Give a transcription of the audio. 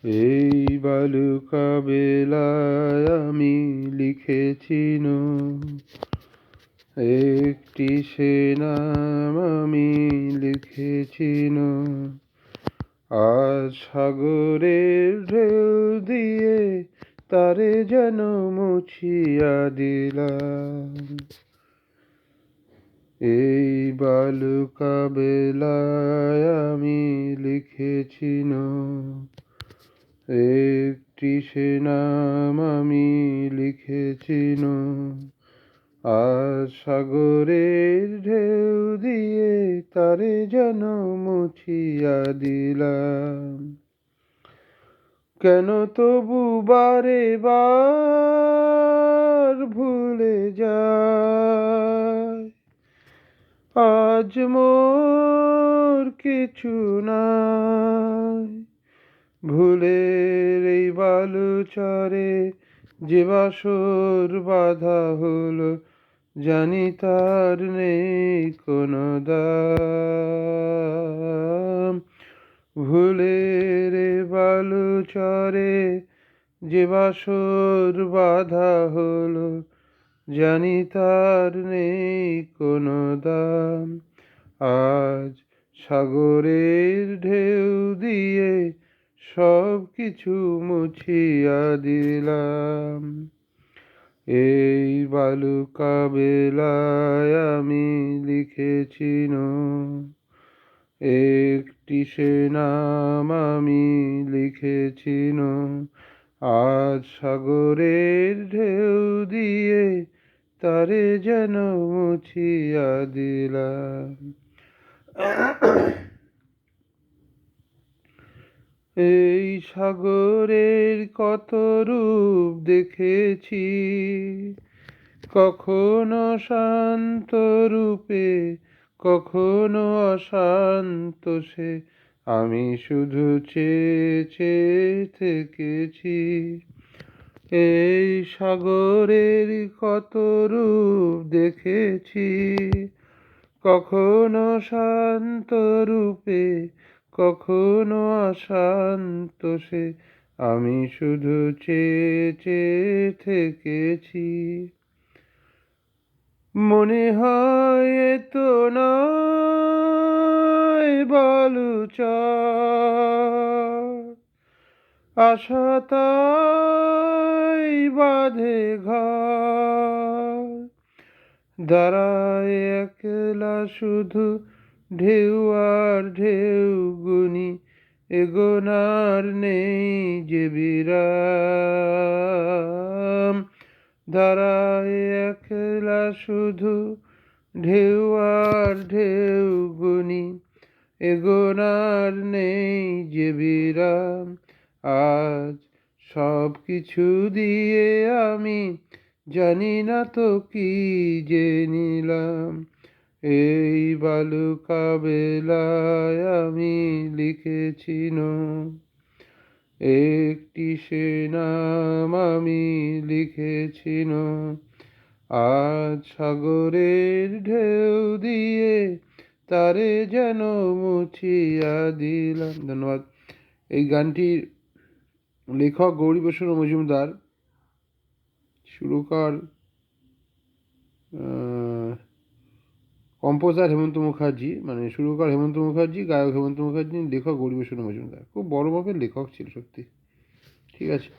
এই বালুকা বেলায় আমি লিখেছিল একটি সে নাম আমি লিখেছিল। আজ সাগরের ঢেউ দিয়ে তারে যেন মুছিয়া দিলাম। এই বালুকা বেলায় আমি লিখেছিল একটি সে নাম আমি লিখেছিল। আজ সাগরের ঢেউ দিয়ে তারে যেন মুছিয়া দিলাম। কেন তবু বারে বার ভুলে যায়, আজ মোর কিছু নাই। ভুলের এই বালুচরে যে বাসর বাঁধা হলো, জানি তার নেই কোনো দাম। ভুলের এই বালুচরে যে বাসর বাঁধা হলো, জানি তার নেই কোনো দাম। আজ সাগরের ঢেউ দিয়ে সব কিছু মুছিয়া দিলাম। এই বালুকা বেলায় আমি লিখেছিল একটি সে নাম আমি লিখেছিল। আজ সাগরের ঢেউ দিয়ে তারে যেন মুছিয়া দিলাম। এই সাগরের কত রূপ দেখেছি, কখনো শান্ত রূপে কখনো অশান্ত সে, আমি শুধু চেয়ে চেয়ে থেকেছি। এই সাগরের কত রূপ দেখেছি, কখনো শান্ত রূপে কখনো অশান্ত সে, আমি শুধু চেয়ে চেয়ে থেকেছি। মনে হয় তো নয় বালুচর, আশা তাই বাঁধে ঘর। দাঁড়ায় একলা শুধু ঢেউ আর ঢেউ গুনি, এগোনার নেই যে বিরাম। দাঁড়ায় একলা শুধু ঢেউ আর ঢেউ গুনি, এগোনার নেই যে বিরাম। আজ সব কিছু দিয়ে আমি জানি না তো কি যে নিলাম। এই বালুকা বেলায় আমি লিখেছিল একটি সে নাম আমি লিখেছিল। আজ সাগরের ঢেউ দিয়ে তারে যেন মুছিয়া দিলাম। ধন্যবাদ। এই গানটির লেখক গৌরীপ্রসন্ন মজুমদার, সুরকার কম্পোজার হেমন্ত মুখার্জি, মানে সুরকার হেমন্ত মুখার্জি, গায়ক হেমন্ত মুখার্জি, লেখক গৌরীপ্রসন্ন মজুমদার। খুব বড় মাপের লেখক ছিল সত্যি। ঠিক আছে।